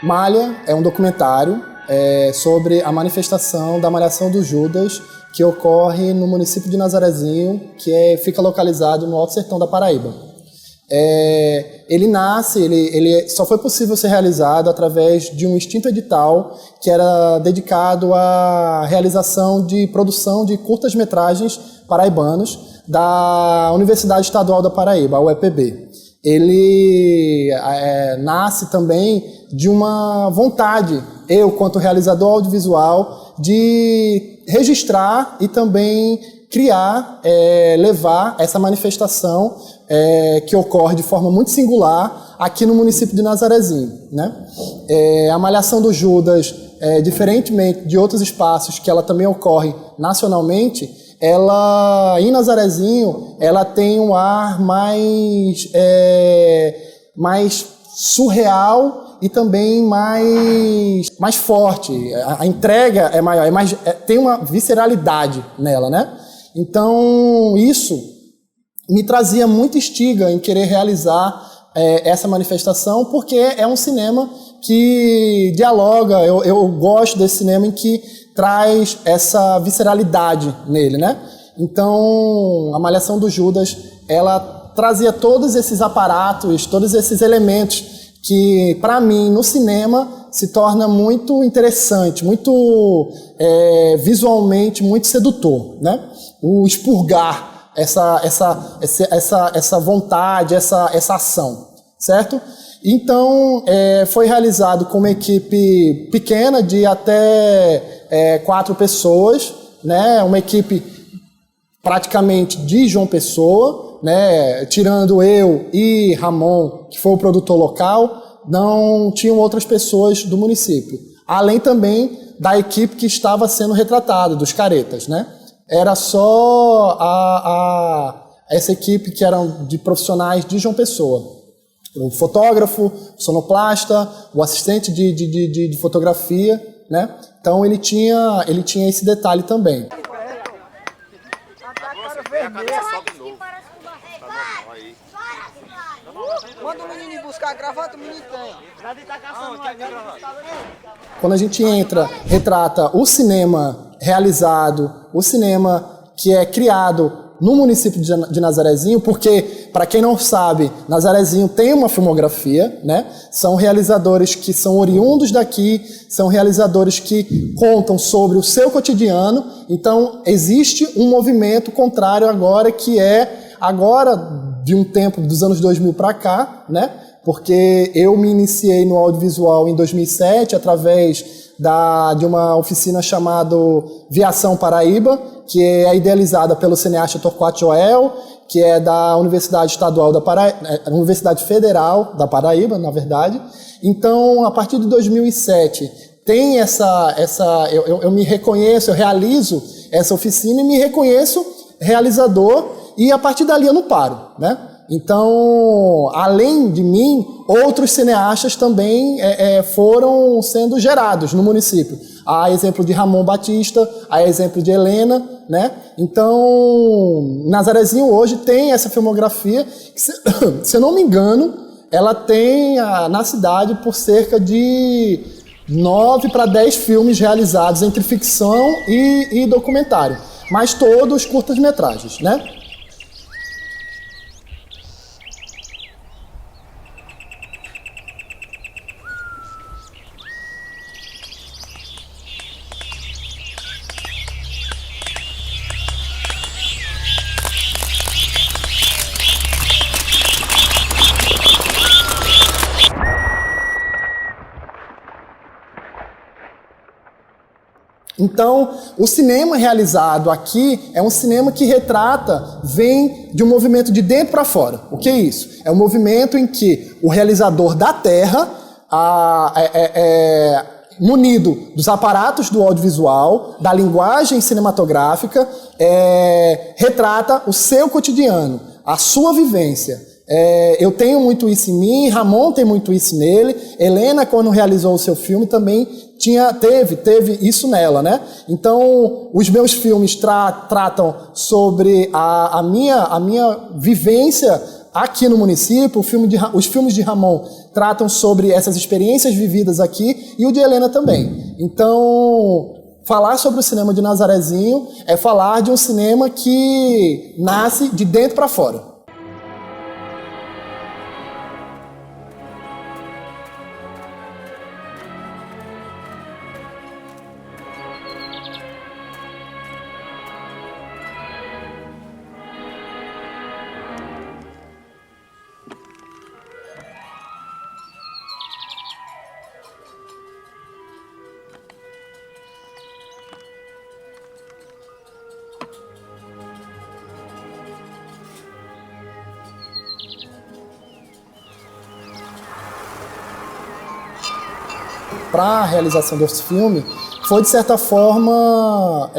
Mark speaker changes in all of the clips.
Speaker 1: Malha é um documentário sobre a manifestação da Malhação do Judas, que ocorre no município de Nazarezinho, que fica localizado no Alto Sertão da Paraíba. Ele só foi possível ser realizado através de um extinto edital que era dedicado à realização de produção de curtas-metragens paraibanos da Universidade Estadual da Paraíba, a UEPB. Ele nasce também de uma vontade, eu, quanto realizador audiovisual, de registrar e também criar, levar essa manifestação que ocorre de forma muito singular aqui no município de Nazarezinho, né? A Malhação do Judas, diferentemente de outros espaços que ela também ocorre nacionalmente, ela, em Nazarezinho, ela tem um ar mais surreal e também mais forte. A entrega é maior, tem uma visceralidade nela, né? Então, isso me trazia muita instiga em querer realizar essa manifestação, porque é um cinema que dialoga, eu gosto desse cinema em que traz essa visceralidade nele, né? Então, a Malhação do Judas, ela trazia todos esses aparatos, todos esses elementos que, para mim, no cinema, se torna muito interessante, muito visualmente muito sedutor, né? O expurgar essa vontade, essa ação, certo? Então, foi realizado com uma equipe pequena de até 4 pessoas, né? Uma equipe praticamente de João Pessoa, né? Tirando eu e Ramon, que foi o produtor local, não tinham outras pessoas do município. Além também da equipe que estava sendo retratada, dos caretas, né? Era só essa equipe que eram de profissionais de João Pessoa. O fotógrafo, o sonoplasta, o assistente de fotografia, né? Então ele tinha esse detalhe também.
Speaker 2: Manda o menino ir buscar a gravata, o menino tem.
Speaker 1: Quando a gente retrata o cinema realizado, o cinema que é criado no município de Nazarezinho, porque, para quem não sabe, Nazarezinho tem uma filmografia, né? São realizadores que são oriundos daqui, são realizadores que contam sobre o seu cotidiano. Então, existe um movimento contrário agora, que agora, de um tempo dos anos 2000 para cá, né? Porque eu me iniciei no audiovisual em 2007 através de uma oficina chamada Viação Paraíba, que é idealizada pelo cineasta Torquato Joel, que é da Universidade Estadual da Paraíba, Universidade Federal da Paraíba, na verdade. Então, a partir de 2007, tem eu me reconheço, eu realizo essa oficina e me reconheço realizador, e a partir dali eu não paro, né? Então, além de mim, outros cineastas também foram sendo gerados no município. Há exemplo de Ramon Batista, há exemplo de Helena, né? Então, Nazarezinho hoje tem essa filmografia, que, se eu não me engano, ela tem na cidade por cerca de 9 para 10 filmes realizados entre ficção e documentário, mas todos curtas-metragens, né? Então, o cinema realizado aqui é um cinema que vem de um movimento de dentro para fora. O que é isso? É um movimento em que o realizador da terra, munido dos aparatos do audiovisual, da linguagem cinematográfica, retrata o seu cotidiano, a sua vivência. Eu tenho muito isso em mim, Ramon tem muito isso nele, Helena, quando realizou o seu filme, também teve isso nela, né? Então, os meus filmes tratam sobre a minha vivência aqui no município, os filmes de Ramon tratam sobre essas experiências vividas aqui e o de Helena também. Então, falar sobre o cinema de Nazarezinho é falar de um cinema que nasce de dentro para fora. Para a realização desse filme, foi, de certa forma,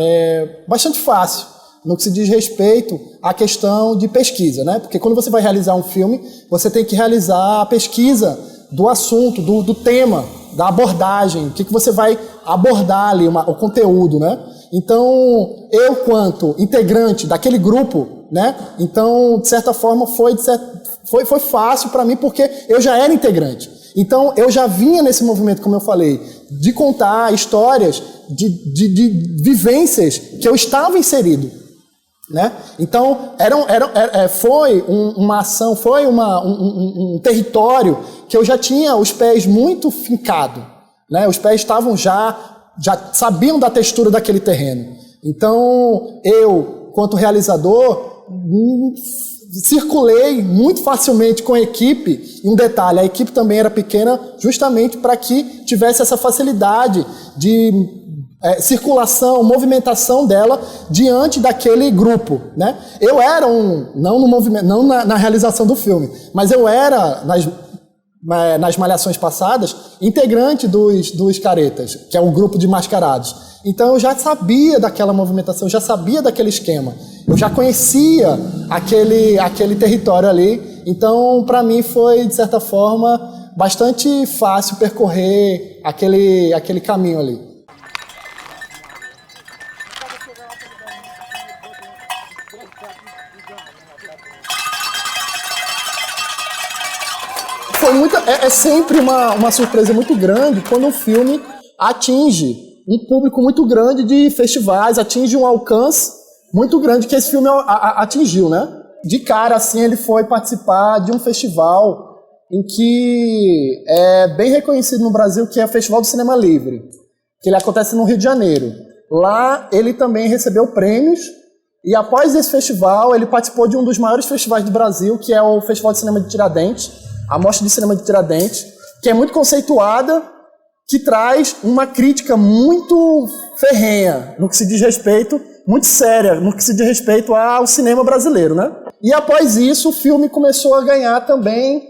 Speaker 1: bastante fácil, no que se diz respeito à questão de pesquisa, né? Porque quando você vai realizar um filme, você tem que realizar a pesquisa do assunto, do tema, da abordagem, o que você vai abordar ali, o conteúdo, né? Então, eu, quanto integrante daquele grupo, né? Então, de certa forma, foi fácil para mim, porque eu já era integrante. Então, eu já vinha nesse movimento, como eu falei, de contar histórias de vivências que eu estava inserido, né? Então, foi uma ação, foi um território que eu já tinha os pés muito fincados, né? Os pés estavam já sabiam da textura daquele terreno. Então, eu, quanto realizador, circulei muito facilmente com a equipe. E um detalhe, a equipe também era pequena justamente para que tivesse essa facilidade de circulação, movimentação dela diante daquele grupo, né? Eu era não no movimento, não na realização do filme, mas eu era nas malhações passadas integrante dos caretas, que é um grupo de mascarados. Então eu já sabia daquela movimentação, já sabia daquele esquema. Eu já conhecia aquele território ali, então para mim foi, de certa forma, bastante fácil percorrer aquele caminho ali. É sempre uma surpresa muito grande quando um filme atinge um público muito grande de festivais, atinge um alcance muito grande que esse filme atingiu, né? De cara, assim, ele foi participar de um festival em que é bem reconhecido no Brasil, que é o Festival do Cinema Livre, que ele acontece no Rio de Janeiro. Lá ele também recebeu prêmios e após esse festival ele participou de um dos maiores festivais do Brasil, que é o Festival de Cinema de Tiradentes, a Mostra de Cinema de Tiradentes, que é muito conceituada, que traz uma crítica muito ferrenha no que se diz respeito, muito séria no que se diz respeito ao cinema brasileiro, né? E após isso o filme começou a ganhar também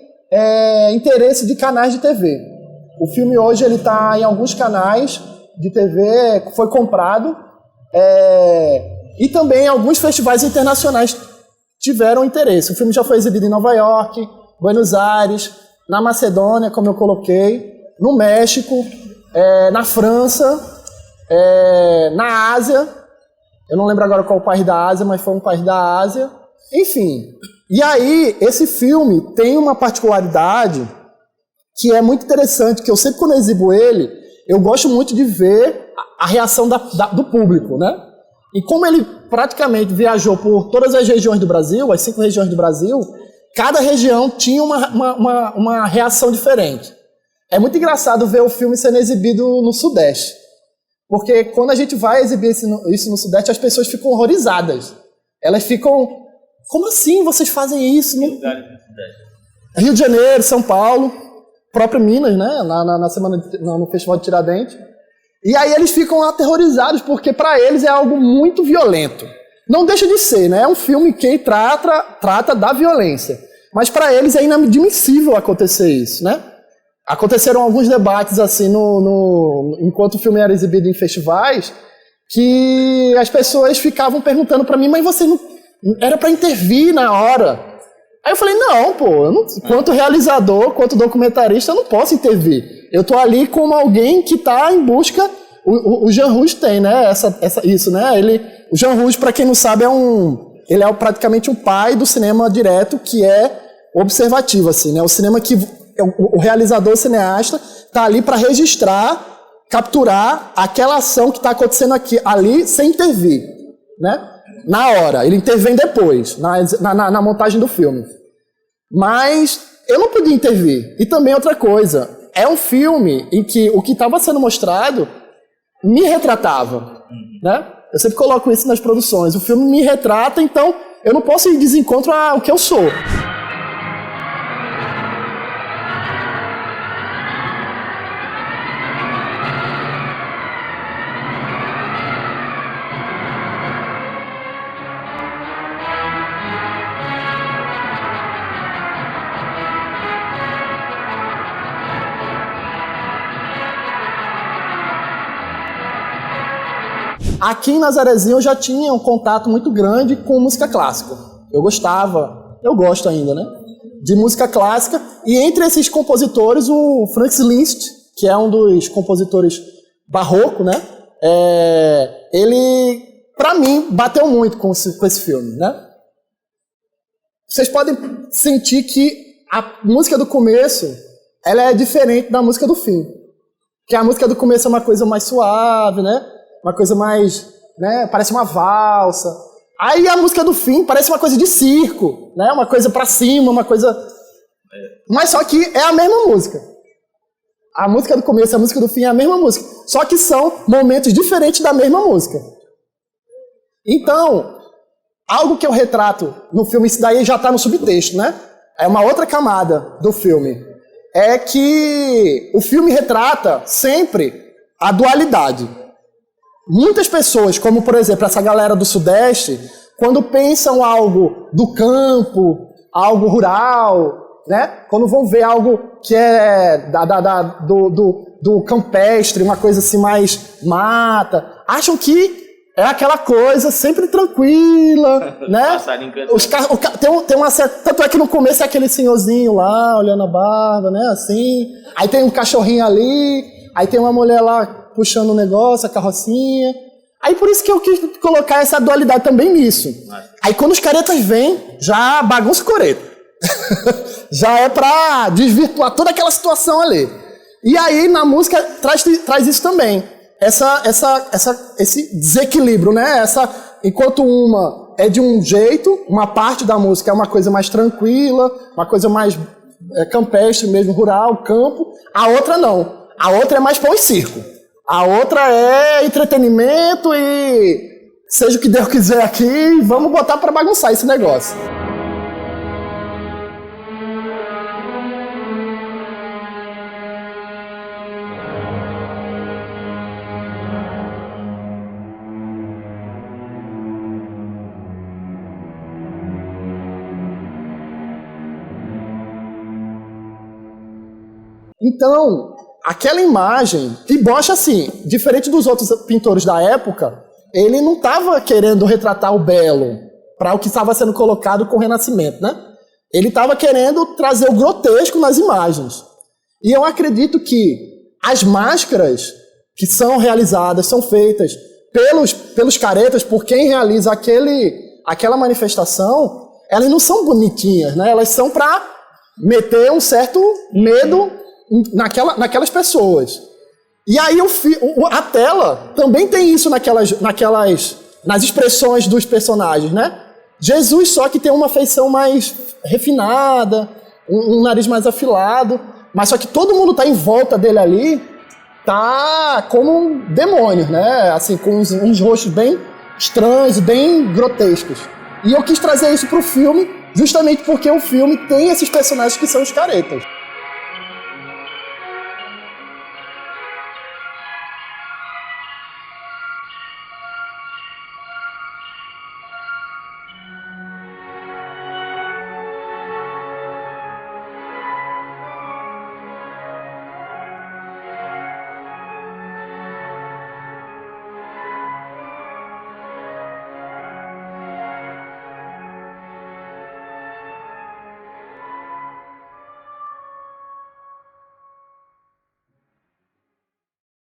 Speaker 1: interesse de canais de TV. O filme hoje ele está em alguns canais de TV, foi comprado, e também alguns festivais internacionais tiveram interesse. O filme já foi exibido em Nova York, Buenos Aires, na Macedônia, como eu coloquei, no México, na França, na Ásia. Eu não lembro agora qual país da Ásia, mas foi um país da Ásia. Enfim, e aí esse filme tem uma particularidade que é muito interessante, que eu sempre, quando eu exibo ele, eu gosto muito de ver a reação do público, né? E como ele praticamente viajou por todas as regiões do Brasil, as 5 regiões do Brasil, cada região tinha uma reação diferente. É muito engraçado ver o filme sendo exibido no Sudeste. Porque quando a gente vai exibir isso no Sudeste, as pessoas ficam horrorizadas. Elas ficam, como assim vocês fazem isso? Rio de Janeiro, São Paulo, próprio Minas, né? No Festival de Tiradentes. E aí eles ficam aterrorizados, porque para eles é algo muito violento. Não deixa de ser, né? É um filme que trata da violência. Mas para eles é inadmissível acontecer isso, né? Aconteceram alguns debates assim enquanto o filme era exibido em festivais, que as pessoas ficavam perguntando para mim, mas você não era para intervir na hora? Aí eu falei, não, pô, quanto realizador, quanto documentarista, eu não posso intervir. Eu tô ali como alguém que tá em busca. O Jean Rouge tem, né? Isso, né? O Jean Rouge, para quem não sabe, ele é praticamente um pai do cinema direto, que é observativo, assim, né? O cinema que o realizador, o cineasta, tá ali para registrar, capturar aquela ação que está acontecendo ali sem intervir, né? Na hora, ele intervém depois, na montagem do filme. Mas eu não podia intervir. E também outra coisa, é um filme em que o que estava sendo mostrado me retratava, né? Eu sempre coloco isso nas produções. O filme me retrata, então eu não posso ir de desencontro ao que eu sou. Aqui em Nazarezinho eu já tinha um contato muito grande com música clássica. Eu gosto ainda, né? De música clássica. E entre esses compositores, o Franz Liszt, que é um dos compositores barroco, né? Ele, pra mim, bateu muito com esse filme, né? Vocês podem sentir que a música do começo, ela é diferente da música do fim. Porque a música do começo é uma coisa mais suave, né? Uma coisa mais, né, parece uma valsa. Aí a música do fim parece uma coisa de circo, né? Uma coisa pra cima, uma coisa... Mas só que é a mesma música. A música do começo e a música do fim é a mesma música. Só que são momentos diferentes da mesma música. Então, algo que eu retrato no filme, isso daí já tá no subtexto, né? É uma outra camada do filme. É que o filme retrata sempre a dualidade. Muitas pessoas, como por exemplo essa galera do Sudeste, quando pensam algo do campo, algo rural, né? Quando vão ver algo que é do campestre, uma coisa assim mais mata, acham que é aquela coisa sempre tranquila, né? Tem uma certa... Tanto é que no começo é aquele senhorzinho lá, olhando a barba, né? Assim. Aí tem um cachorrinho ali, aí tem uma mulher lá puxando o negócio, a carrocinha. Aí por isso que eu quis colocar essa dualidade também nisso. Aí quando os caretas vêm, já bagunça o coreto. Já é pra desvirtuar toda aquela situação ali. E aí na música traz isso também. Esse desequilíbrio, né? Enquanto uma é de um jeito, uma parte da música é uma coisa mais tranquila, uma coisa mais campestre mesmo, rural, campo. A outra não. A outra é mais pão e circo. A outra é entretenimento e seja o que Deus quiser aqui, vamos botar para bagunçar esse negócio. Então, aquela imagem, e Bosch, assim, diferente dos outros pintores da época, ele não estava querendo retratar o belo para o que estava sendo colocado com o Renascimento, né? Ele estava querendo trazer o grotesco nas imagens. E eu acredito que as máscaras que são realizadas, são feitas pelos caretas, por quem realiza aquela manifestação, elas não são bonitinhas, né? Elas são para meter um certo medo naquelas pessoas. E aí a tela também tem isso nas expressões dos personagens, né? Jesus só que tem uma feição mais refinada, um nariz mais afilado, mas só que todo mundo tá em volta dele ali, tá como demônios, né? Assim, com uns rostos bem estranhos, bem grotescos. E eu quis trazer isso pro filme justamente porque o filme tem esses personagens que são os caretas.